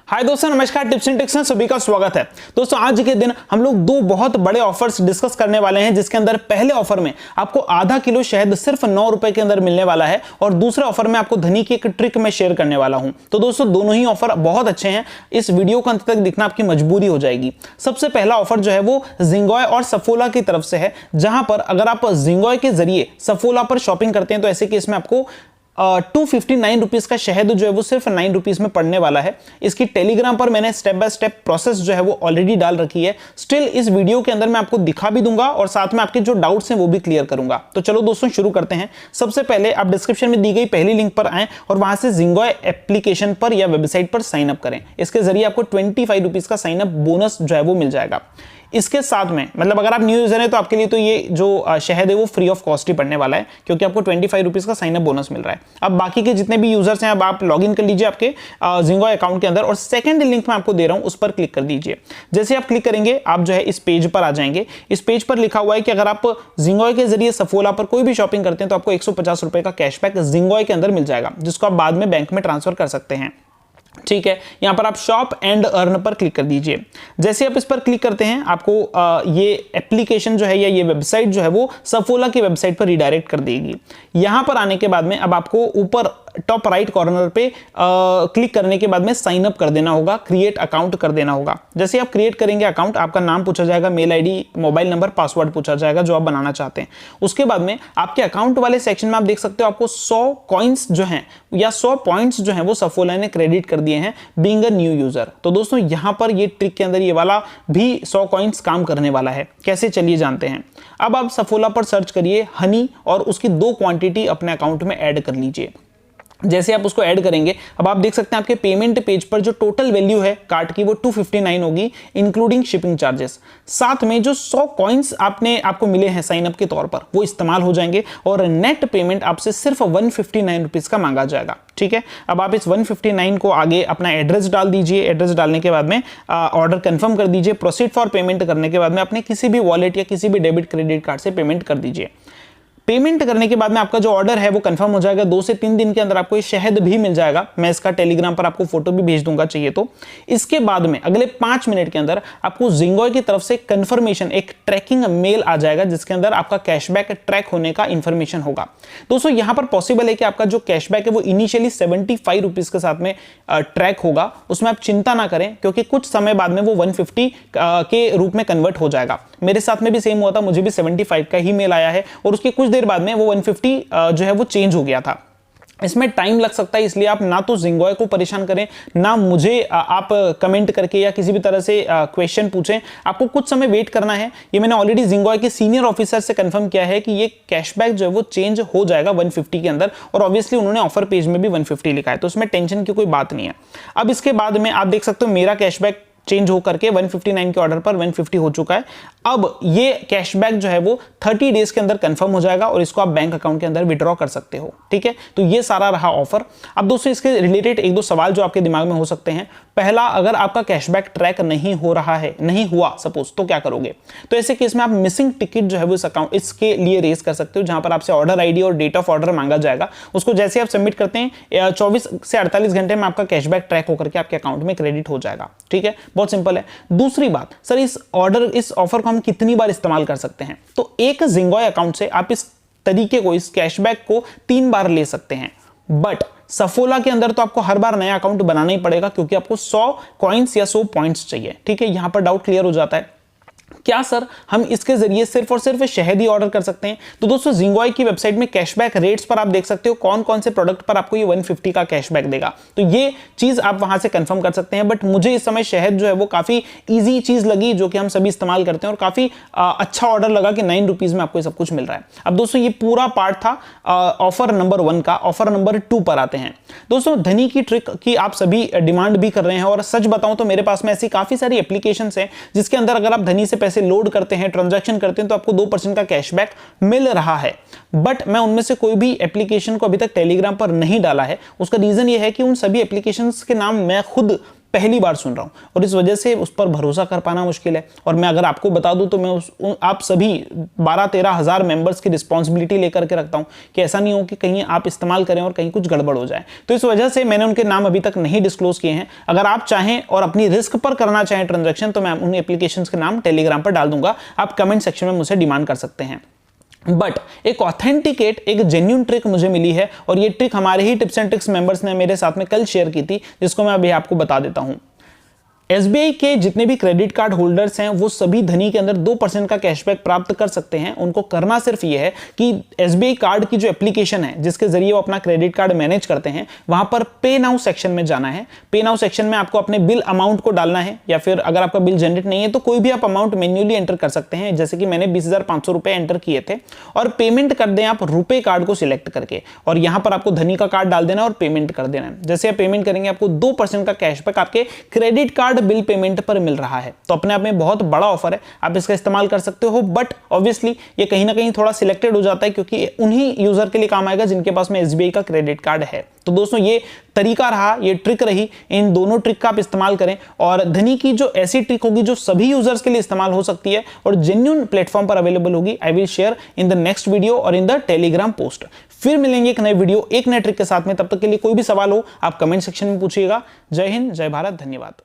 हाय दोस्तों, नमस्कार। Tips and tricks में सभी का स्वागत है। दोस्तों आज के दिन हम लोग दो बहुत बड़े ऑफर्स डिस्कस करने वाले हैं, जिसके अंदर पहले ऑफर में आपको आधा किलो शहद सिर्फ 9 रुपए के अंदर मिलने वाला है और दूसरे ऑफर में आपको धनी की एक ट्रिक में शेयर करने वाला हूं। तो दोस्तों दोनों ही ऑफर बहुत अच्छे हैं, इस वीडियो को अंत तक देखना आपकी मजबूरी हो जाएगी। सबसे पहला ऑफर जो है वो जिंगॉय और सफोला की तरफ से है, जहां पर अगर आप जिंगॉय के जरिए सफोला पर शॉपिंग करते हैं तो ऐसे केस में आपको 259 रुपीज का शहद जो है वो सिर्फ 9 रुपीज में पड़ने वाला है। इसकी टेलीग्राम पर मैंने स्टेप बाय स्टेप प्रोसेस जो है वो ऑलरेडी डाल रखी है। स्टिल इस वीडियो के अंदर मैं आपको दिखा भी दूंगा और साथ में आपके जो डाउट्स हैं वो भी क्लियर करूंगा। तो चलो दोस्तों शुरू करते हैं। सबसे पहले आप डिस्क्रिप्शन में दी गई पहली लिंक पर आएं और वहां से जिंगॉय एप्लीकेशन पर या वेबसाइट पर साइन अप करें। इसके जरिए आपको 25 रुपीज का साइन अप बोनस जो है वो मिल जाएगा। इसके साथ में मतलब अगर आप न्यू यूजर हैं तो आपके लिए तो ये जो शहद है वो फ्री ऑफ कॉस्ट ही पड़ने वाला है, क्योंकि आपको 25 रुपीज का साइन अप बोनस मिल रहा है। अब बाकी के जितने भी यूजर्स हैं, अब आप लॉग इन कर लीजिए आपके जिंगॉय अकाउंट के अंदर और सेकंड लिंक मैं आपको दे रहा हूं, उस पर क्लिक कर दीजिए। जैसे आप क्लिक करेंगे आप जो है इस पेज पर आ जाएंगे। इस पेज पर लिखा हुआ है कि अगर आप जिंगॉय के जरिए सफोला पर कोई भी शॉपिंग करते हैं तो आपको 150 रुपए का कैशबैक जिंगॉय के अंदर मिल जाएगा, जिसको आप बाद में बैंक में ट्रांसफर कर सकते हैं। ठीक है, यहां पर आप शॉप एंड अर्न पर क्लिक कर दीजिए। जैसे आप इस पर क्लिक करते हैं आपको ये एप्लीकेशन जो है या ये वेबसाइट जो है वो सफोला की वेबसाइट पर रिडायरेक्ट कर देगी। यहां पर आने के बाद में अब आपको ऊपर टॉप राइट कॉर्नर पे क्लिक करने के बाद में साइन अप कर देना होगा, क्रिएट अकाउंट कर देना होगा। जैसे आप क्रिएट करेंगे अकाउंट, आपका नाम पूछा जाएगा, mail ID, mobile number, password पूछा जाएगा जो आप बनाना चाहते हैं। उसके बाद में आपके अकाउंट वाले सेक्शन में आप देख सकते हो आपको 100 कॉइन्स जो हैं या 100 पॉइंट्स जो हैं वो सफोला ने क्रेडिट कर दिए हैं बीइंग अ न्यू यूजर। तो दोस्तों यहां पर ये ट्रिक के अंदर ये वाला भी 100 कॉइन्स काम करने वाला है। कैसे, चलिए जानते हैं। अब आप सफोला पर सर्च करिए हनी और उसकी 2 क्वांटिटी अपने अकाउंट में ऐड कर लीजिए। जैसे आप उसको ऐड करेंगे अब आप देख सकते हैं आपके पेमेंट पेज पर जो टोटल वैल्यू है कार्ड की वो 259 होगी इंक्लूडिंग शिपिंग चार्जेस। साथ में जो 100 कॉइन्स आपको मिले हैं साइन अप के तौर पर वो इस्तेमाल हो जाएंगे और नेट पेमेंट आपसे सिर्फ 159 रुपीज का मांगा जाएगा। ठीक है, अब आप इस 159 को आगे अपना एड्रेस डाल दीजिए। एड्रेस डालने के बाद में ऑर्डर कंफर्म कर दीजिए। प्रोसीड फॉर पेमेंट करने के बाद में अपने किसी भी वॉलेट या किसी भी डेबिट क्रेडिट कार्ड से पेमेंट कर दीजिए। पेमेंट करने के बाद में आपका जो ऑर्डर है वो कंफर्म हो जाएगा। 2 से 3 दिन के अंदर आपको ये शहद भी मिल जाएगा। मैं इसका टेलीग्राम पर आपको फोटो भी भेज दूंगा चाहिए तो। इसके बाद में अगले 5 मिनट के अंदर आपको जिंगॉय की तरफ से कंफर्मेशन एक ट्रैकिंग मेल आ जाएगा, जिसके अंदर आपका कैशबैक ट्रैक होने का इंफॉर्मेशन होगा। दोस्तों यहां पर पॉसिबल है कि आपका जो कैशबैक है वो इनिशियली 75 रुपीज के साथ में ट्रैक होगा। उसमें आप चिंता ना करें, क्योंकि कुछ समय बाद में वो 150 के रूप में कन्वर्ट हो जाएगा। मेरे साथ में भी सेम हुआ था, मुझे भी 75 का ही मेल आया है और उसके कुछ देर बाद में वो 150 जो है वो चेंज हो गया था। इसमें टाइम लग सकता है, इसलिए आप ना तो जिंगॉय को परेशान करें ना मुझे आप कमेंट करके या किसी भी तरह से क्वेश्चन पूछें। आपको कुछ समय वेट करना है। ये मैंने ऑलरेडी जिंगॉय के सीनियर ऑफिसर से कंफर्म किया है कि ये कैशबैक जो है वो चेंज हो जाएगा 150 के अंदर, और ऑब्वियसली उन्होंने ऑफर पेज में भी 150 लिखा है, तो उसमें टेंशन की कोई बात नहीं है। अब इसके बाद में आप देख सकते हो मेरा कैशबैक चेंज होकर के 159 के ऑर्डर पर 150 हो चुका है। अब ये कैशबैक जो है वो 30 डेज के अंदर कंफर्म हो जाएगा और इसको आप बैंक अकाउंट के अंदर विड्रॉ कर सकते हो। ठीक है, तो ये सारा रहा ऑफर। अब दोस्तों इसके रिलेटेड 1-2 सवाल जो आपके दिमाग में हो सकते हैं। पहला, अगर आपका कैशबैक ट्रैक नहीं हो रहा है, नहीं हुआ सपोज, तो क्या करोगे? तो ऐसे केस में आप मिसिंग टिकट जो है वो इस अकाउंट इसके लिए रेज कर सकते हो, जहां पर आपसे ऑर्डर आईडी और डेट ऑफ ऑर्डर मांगा जाएगा। उसको जैसे आप सबमिट करते हैं 24 से 48 घंटे में आपका कैशबैक ट्रैक होकर के आपके अकाउंट में क्रेडिट हो जाएगा। ठीक है, बहुत सिंपल है। दूसरी बात, सर इस ऑफर को हम कितनी बार इस्तेमाल कर सकते हैं? तो एक जिंगॉय अकाउंट से आप इस तरीके को, इस कैशबैक को 3 बार ले सकते हैं। बट सफोला के अंदर तो आपको हर बार नया अकाउंट बनाना ही पड़ेगा, क्योंकि आपको 100 कॉइन्स या 100 पॉइंट्स चाहिए। ठीक है, यहां पर डाउट क्लियर हो जाता है, क्या सर हम इसके जरिए सिर्फ और सिर्फ शहद ही ऑर्डर कर सकते हैं? तो दोस्तों जिंगॉय की वेबसाइट में कैशबैक रेट्स पर आप देख सकते हो कौन कौन से प्रोडक्ट पर आपको ये 150 का कैशबैक देगा। तो ये चीज आप वहां से कंफर्म कर सकते हैं। बट मुझे इस समय शहद जो है वो काफी इजी चीज लगी, जो कि हम सभी इस्तेमाल करते हैं, और काफी अच्छा ऑर्डर लगा कि 9 रुपीज में आपको ये सब कुछ मिल रहा है। अब दोस्तों ये पूरा पार्ट था ऑफर नंबर 1 का। ऑफर नंबर 2 पर आते हैं। दोस्तों धनी की ट्रिक की आप सभी डिमांड भी कर रहे हैं, और सच बताऊं तो मेरे पास में ऐसी काफी सारी एप्लीकेशंस हैं जिसके अंदर अगर आप धनी से पैसे लोड करते हैं, ट्रांजैक्शन करते हैं, तो आपको 2% का कैशबैक मिल रहा है। बट मैं उनमें से कोई भी एप्लीकेशन को अभी तक टेलीग्राम पर नहीं डाला है। उसका रीजन ये है कि उन सभी एप्लीकेशंस के नाम मैं खुद पहली बार सुन रहा हूं और इस वजह से उस पर भरोसा कर पाना मुश्किल है। और मैं अगर आपको बता दूं तो मैं आप सभी 12-13 हज़ार मेंबर्स की रिस्पॉन्सिबिलिटी लेकर के रखता हूं कि ऐसा नहीं हो कि कहीं आप इस्तेमाल करें और कहीं कुछ गड़बड़ हो जाए। तो इस वजह से मैंने उनके नाम अभी तक नहीं डिस्क्लोज किए हैं। अगर आप चाहें और अपनी रिस्क पर करना चाहें ट्रांजैक्शन तो मैं उन एप्लीकेशंस के नाम टेलीग्राम पर डाल दूंगा, आप कमेंट सेक्शन में मुझसे डिमांड कर सकते हैं। बट एक ऑथेंटिकेट एक जेन्युइन ट्रिक मुझे मिली है और ये ट्रिक हमारे ही टिप्स एंड ट्रिक्स मेंबर्स ने मेरे साथ में कल शेयर की थी, जिसको मैं अभी आपको बता देता हूं। SBI के जितने भी क्रेडिट कार्ड होल्डर्स हैं वो सभी धनी के अंदर 2% का कैशबैक प्राप्त कर सकते हैं। उनको करना सिर्फ ये है कि SBI कार्ड की जो एप्लीकेशन है जिसके जरिए वो अपना क्रेडिट कार्ड मैनेज करते हैं, वहां पर पे नाउ सेक्शन में जाना है। पे नाउ सेक्शन में आपको अपने बिल अमाउंट को डालना है, या फिर अगर आपका बिल जनरेट नहीं है तो कोई भी आप अमाउंट मैन्युअली एंटर कर सकते हैं। जैसे कि मैंने 20,500 रुपए एंटर किए थे और पेमेंट कर दें आप रुपए कार्ड को सिलेक्ट करके, और यहां पर आपको धनी का कार्ड डाल देना और पेमेंट कर देना है। जैसे आप पेमेंट करेंगे आपको 2% का कैशबैक आपके क्रेडिट कार्ड बिल पेमेंट पर मिल रहा है। तो अपने आप में बहुत बड़ा ऑफर है, आप इसका इस्तेमाल कर सकते हो। बट ऑब्वियसली ये कहीं ना कहीं थोड़ा सिलेक्टेड हो जाता है क्योंकि उन्हीं यूजर के लिए काम आएगा जिनके पास में SBI का क्रेडिट कार्ड है। तो दोस्तों ये तरीका रहा, ये ट्रिक रही, इन दोनों ट्रिक का आप इस्तेमाल करें। और धनी की जो ऐसी ट्रिक होगी जो सभी यूजर्स के लिए इस्तेमाल हो सकती है और जेन्युइन प्लेटफॉर्म पर अवेलेबल होगी, I will share in the next video और इन द टेलीग्राम पोस्ट। फिर मिलेंगे एक नए वीडियो एक नए ट्रिक के साथ में। तब तक के लिए कोई भी सवाल हो आप कमेंट सेक्शन में पूछिएगा। जय हिंद, जय भारत, धन्यवाद।